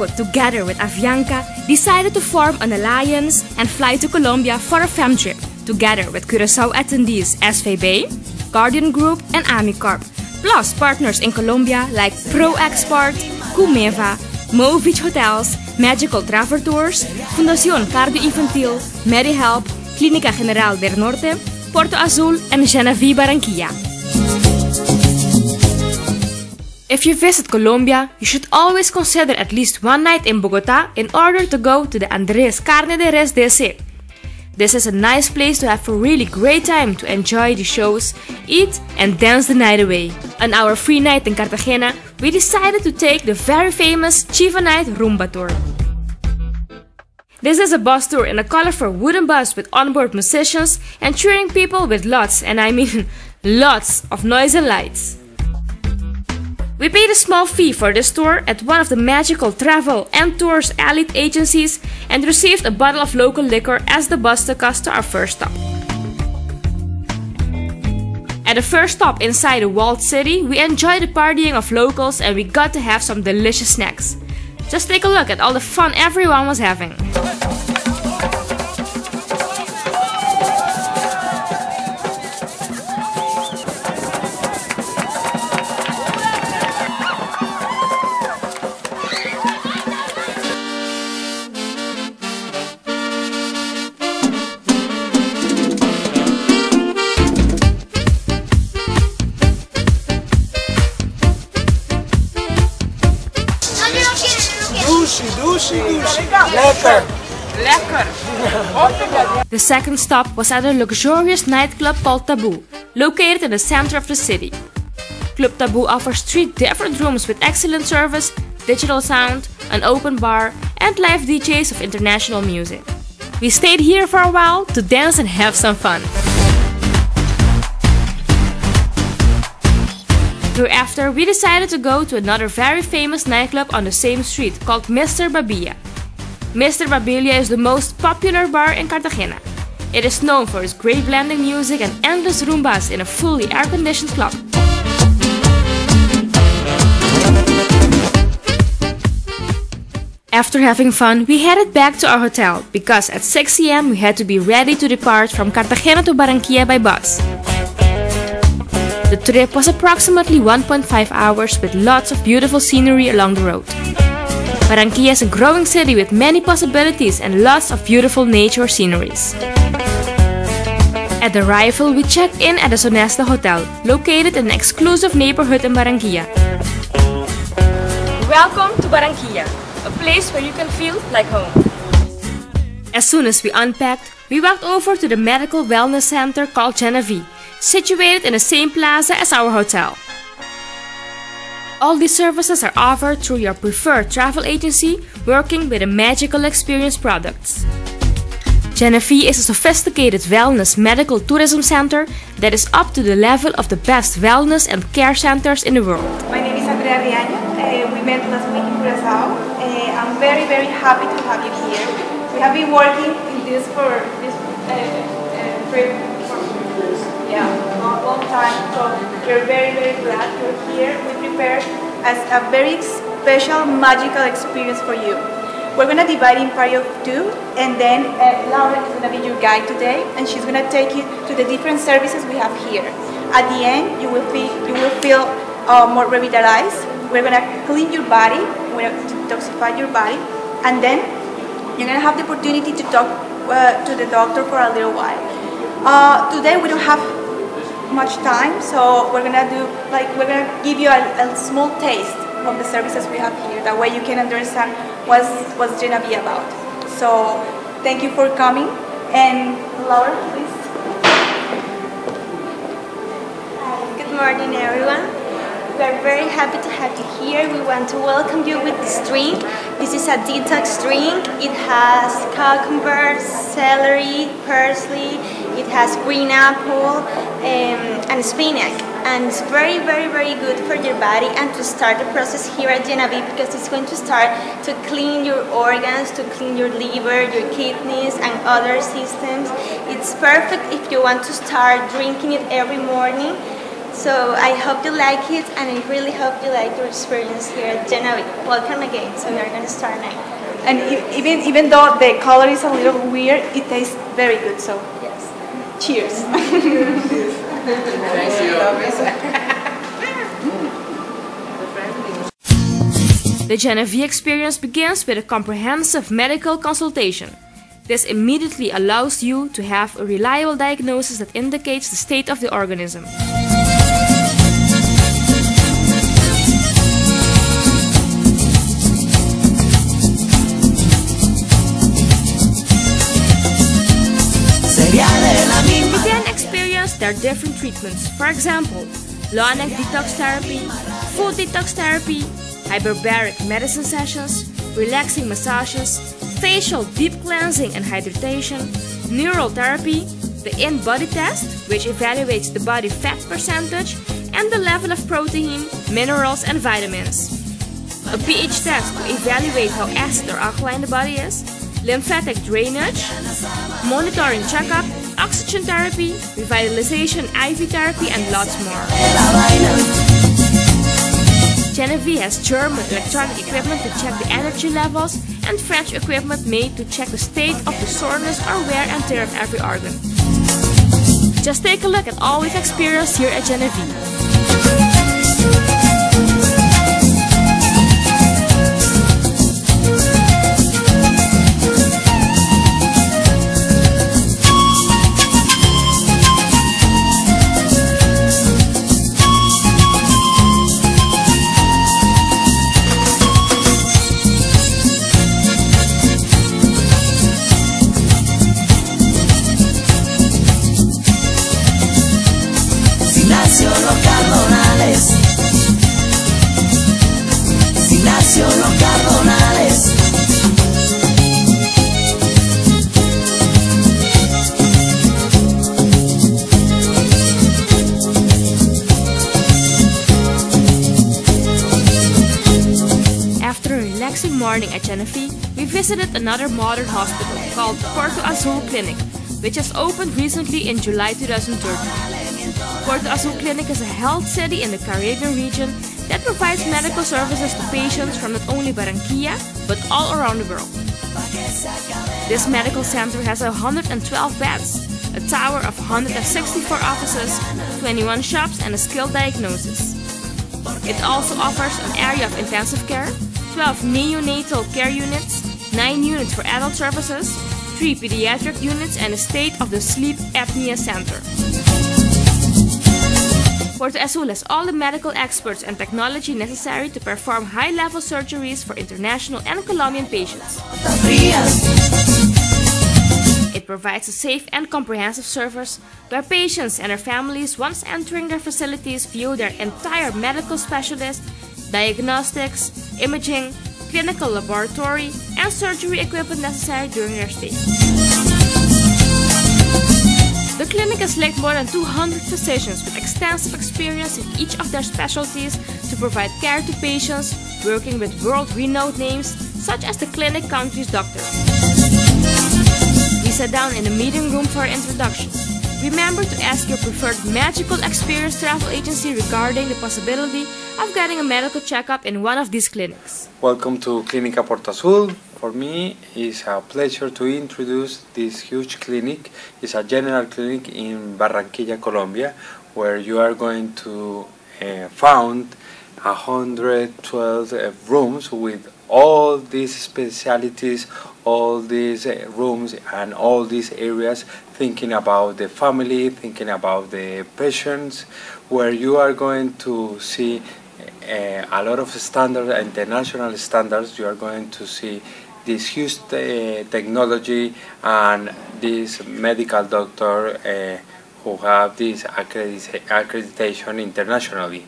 Poko, together with Avianca, decided to form an alliance and fly to Colombia for a fam trip, together with Curacao attendees SVB, Guardian Group, and Amicorp, plus partners in Colombia like Pro Export, Cumeva, Mo Beach Hotels, Magical Travel Tours, Fundación Cardio-Infantil, MediHelp, Clínica General del Norte, Puerto Azul, and Genevieve Barranquilla. If you visit Colombia, you should always consider at least one night in Bogota in order to go to the Andrés Carne de Res DC. This is a nice place to have a really great time to enjoy the shows, eat, and dance the night away. On our free night in Cartagena, we decided to take the very famous Chiva Night Rumba Tour. This is a bus tour in a colorful wooden bus with onboard musicians and cheering people with lots, and I mean lots, of noise and lights. We paid a small fee for this tour at one of the Magical Travel and Tours elite agencies and received a bottle of local liquor as the bus took us to our first stop. At the first stop inside the walled city, we enjoyed the partying of locals and we got to have some delicious snacks. Just take a look at all the fun everyone was having. The second stop was at a luxurious nightclub called Taboo, located in the center of the city. Club Taboo offers 3 different rooms with excellent service, digital sound, an open bar, and live DJs of international music. We stayed here for a while to dance and have some fun. Thereafter, we decided to go to another very famous nightclub on the same street called Mr. Babilla. Mr. Babilla is the most popular bar in Cartagena. It is known for its great blending music and endless rumbas in a fully air-conditioned club. After having fun, we headed back to our hotel because at 6 AM we had to be ready to depart from Cartagena to Barranquilla by bus. The trip was approximately 1.5 hours with lots of beautiful scenery along the road. Barranquilla is a growing city with many possibilities and lots of beautiful nature sceneries. At arrival, we checked in at the Sonesta Hotel, located in an exclusive neighborhood in Barranquilla. Welcome to Barranquilla, a place where you can feel like home. As soon as we unpacked, we walked over to the medical wellness center called Genevieve, situated in the same plaza as our hotel. All these services are offered through your preferred travel agency working with a magical experience products. Genevieve is a sophisticated wellness medical tourism center that is up to the level of the best wellness and care centers in the world. My name is We met last week in Curacao. I'm very happy to have you here. We have been working in this for this trip for a long time, so we're very glad you're here. We prepared as a very special magical experience for you. We're going to divide in part of 2, and then Laura is going to be your guide today, and she's going to take you to the different services we have here. At the end, you will feel more revitalized. We're going to clean your body, we're going to detoxify your body, and then you're going to have the opportunity to talk to the doctor for a little while. Today we don't have much time, so we're going to give you a small taste of the services we have here. That way you can understand what's Genevieve about. So thank you for coming, and Laura, please. Good morning, everyone. We are very happy to have you here. We want to welcome you with this drink. This is a detox drink. It has cucumber, celery, parsley, it has green apple and spinach. And it's very good for your body and to start the process here at Genevieve, because it's going to start to clean your organs, to clean your liver, your kidneys and other systems. It's perfect if you want to start drinking it every morning. So I hope you like it, and I really hope you like your experience here at Genevieve. Welcome again. So we are going to start now. And even though the color is a little weird, it tastes very good. So Yes. cheers. The Genevieve experience begins with a comprehensive medical consultation. This immediately allows you to have a reliable diagnosis that indicates the state of the organism. We then experience their different treatments. For example, low neck detox therapy, food detox therapy, hyperbaric medicine sessions, relaxing massages, facial deep cleansing and hydration, neural therapy, the in-body test, which evaluates the body fat percentage and the level of protein, minerals and vitamins, a pH test to evaluate how acid or alkaline the body is, lymphatic drainage, monitoring checkup, oxygen therapy, revitalization IV therapy and lots more. Genevieve has German electronic equipment to check the energy levels and French equipment made to check the state of the soreness or wear and tear of every organ. Just take a look at all we've experienced here at Genevieve. After a relaxing morning at Genevieve, we visited another modern hospital called Porto Azul Clinic, which has opened recently in July 2013. Porto Azul Clinic is a health city in the Caribbean region that provides medical services to patients from not only Barranquilla, but all around the world. This medical center has 112 beds, a tower of 164 offices, 21 shops and a skilled diagnosis. It also offers an area of intensive care, 12 neonatal care units, 9 units for adult services, 3 pediatric units and a state-of-the-sleep apnea center. Porto Azul has all the medical experts and technology necessary to perform high-level surgeries for international and Colombian patients. It provides a safe and comprehensive service where patients and their families, once entering their facilities, view their entire medical specialist, diagnostics, imaging, clinical laboratory, and surgery equipment necessary during their stay. The clinic has linked more than 200 physicians with extensive experience in each of their specialties to provide care to patients, working with world-renowned names such as the clinic country's doctor. We sat down in the meeting room for our introduction. Remember to ask your preferred magical experience travel agency regarding the possibility of getting a medical checkup in one of these clinics. Welcome to Clínica Porto Azul. For me, it's a pleasure to introduce this huge clinic. It's a general clinic in Barranquilla, Colombia, where you are going to found 112 rooms with all these specialties, all these rooms and all these areas, thinking about the family, thinking about the patients, where you are going to see a lot of standards, international standards. You are going to see this huge technology and this medical doctor who have this accreditation internationally.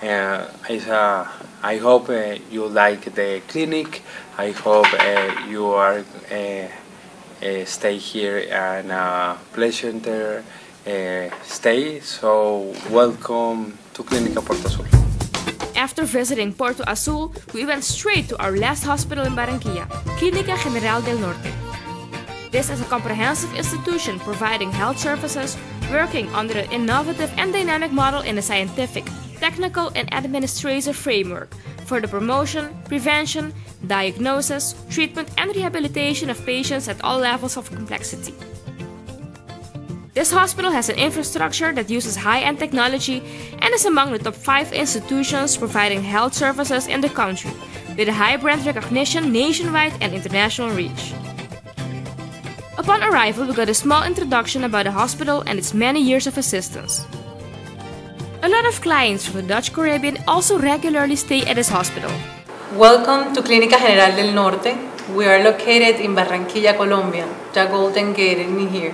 I hope you like the clinic. I hope you are stay here and pleasant stay. So welcome to Clínica Porto Azul. After visiting Porto Azul, we went straight to our last hospital in Barranquilla, Clínica General del Norte. This is a comprehensive institution providing health services, working under an innovative and dynamic model in a scientific, technical, and administrative framework for the promotion, prevention, diagnosis, treatment, and rehabilitation of patients at all levels of complexity. This hospital has an infrastructure that uses high-end technology and is among the top 5 institutions providing health services in the country, with a high brand recognition nationwide and international reach. Upon arrival, we got a small introduction about the hospital and its many years of assistance. A lot of clients from the Dutch Caribbean also regularly stay at this hospital. Welcome to Clínica General del Norte. We are located in Barranquilla, Colombia, the Golden Gate in here.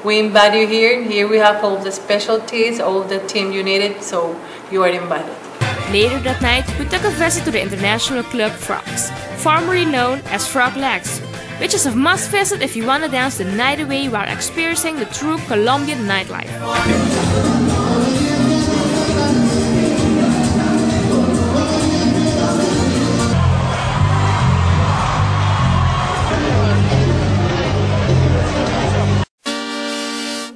We invite you here. Here we have all the specialties, all the team you needed, so you are invited. Later that night, we took a visit to the international club Frogs, formerly known as Frog Legs, which is a must visit if you want to dance the night away while experiencing the true Colombian nightlife.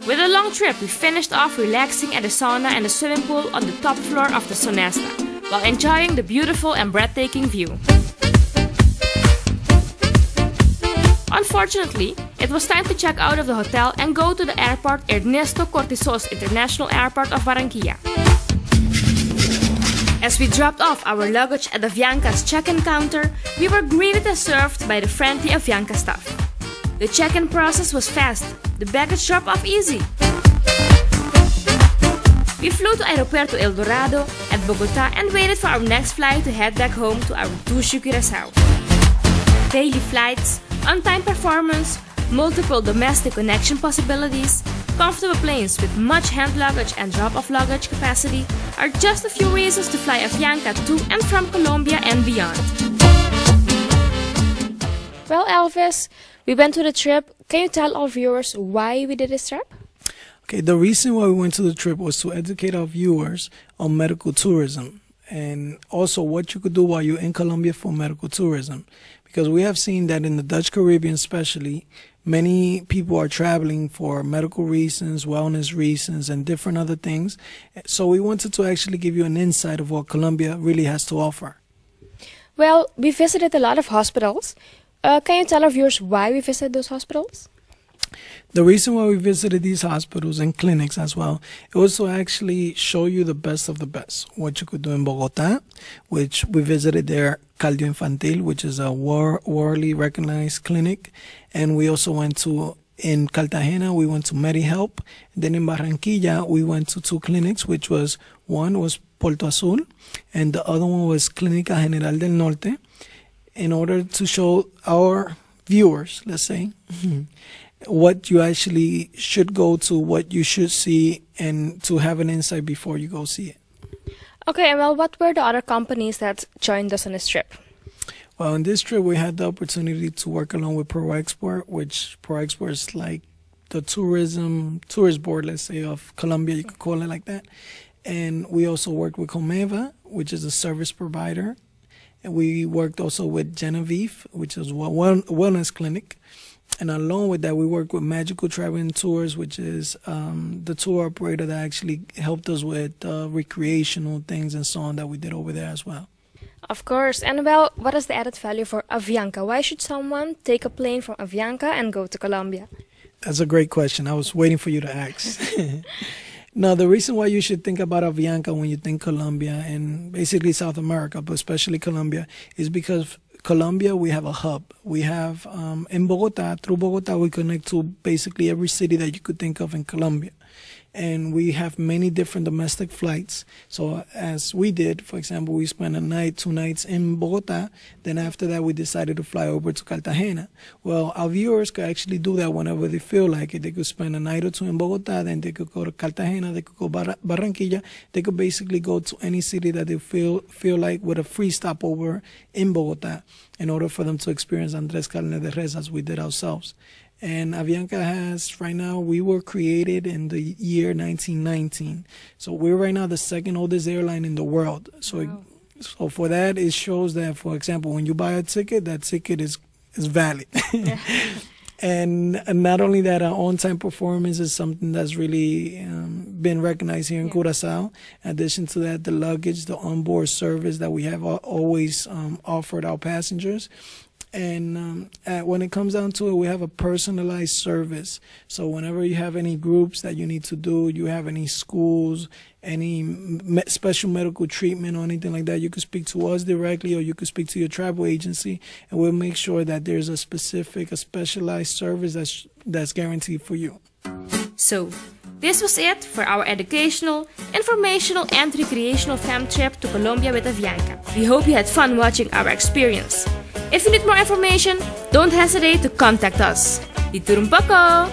With a long trip, we finished off relaxing at the sauna and the swimming pool on the top floor of the Sonesta, while enjoying the beautiful and breathtaking view. Unfortunately, it was time to check out of the hotel and go to the airport Ernesto Cortizos International Airport of Barranquilla. As we dropped off our luggage at Avianca's check-in counter, we were greeted and served by the friendly Avianca staff. The check-in process was fast, the baggage dropped off easy. We flew to Aeropuerto El Dorado at Bogota and waited for our next flight to head back home to our douche Curacao. Daily flights, on-time performance, multiple domestic connection possibilities, comfortable planes with much hand luggage and drop-off luggage capacity are just a few reasons to fly Avianca to and from Colombia and beyond. Well, Elvis, we went to the trip. Can you tell our viewers why we did this trip? Okay, the reason why we went to the trip was to educate our viewers on medical tourism and also what you could do while you're in Colombia for medical tourism. Because we have seen that in the Dutch Caribbean especially, many people are traveling for medical reasons, wellness reasons, and different other things. So we wanted to actually give you an insight of what Colombia really has to offer. Well, we visited a lot of hospitals. Can you tell our viewers why we visited those hospitals? The reason why we visited these hospitals and clinics as well, it was to actually show you the best of the best. What you could do in Bogota, which we visited there, Cardio Infantil, which is a worldly recognized clinic. And we also went to, in Cartagena, we went to MediHelp. Then in Barranquilla, we went to 2 clinics, which was, one was Puerto Azul, and the other one was Clínica General del Norte, in order to show our viewers, let's say, what you actually should go to, what you should see, and to have an insight before you go see it. Okay, well, what were the other companies that joined us on this trip? Well, on this trip, we had the opportunity to work along with ProExport, which ProExport is like the tourist board, let's say, of Colombia, you could call it like that. And we also worked with Comeva, which is a service provider. And we worked also with Genevieve, which is a wellness clinic. And along with that, we worked with Magical Traveling Tours, which is the tour operator that actually helped us with recreational things and so on that we did over there as well. Of course. And well, what is the added value for Avianca? Why should someone take a plane from Avianca and go to Colombia? That's a great question. I was waiting for you to ask. No, the reason why you should think about Avianca when you think Colombia and basically South America, but especially Colombia, is because Colombia, we have a hub. We have, in Bogota, through Bogota, we connect to basically every city that you could think of in Colombia. And we have many different domestic flights. So as we did, for example, we spent a night, 2 nights in Bogota. Then after that, we decided to fly over to Cartagena. Well, our viewers could actually do that whenever they feel like it. They could spend a night or 2 in Bogota, then they could go to Cartagena, they could go Barranquilla. They could basically go to any city that they feel like with a free stopover in Bogota in order for them to experience Andrés Carne de Res as we did ourselves. And Avianca has, right now, we were created in the year 1919. So we're right now the 2nd oldest airline in the world. So, wow. So for that, it shows that, for example, when you buy a ticket, that ticket is valid. Yeah. And not only that, our on-time performance is something that's really been recognized here in Curacao. In addition to that, the luggage, the onboard service that we have always offered our passengers. And when it comes down to it, we have a personalized service. So whenever you have any groups that you need to do, you have any schools, any special medical treatment or anything like that, you can speak to us directly, or you can speak to your travel agency, and we'll make sure that there's a specialized service that's guaranteed for you. So, this was it for our educational, informational, and recreational fam trip to Colombia with Avianca. We hope you had fun watching our experience. If you need more information, don't hesitate to contact us. Dito rin Poko!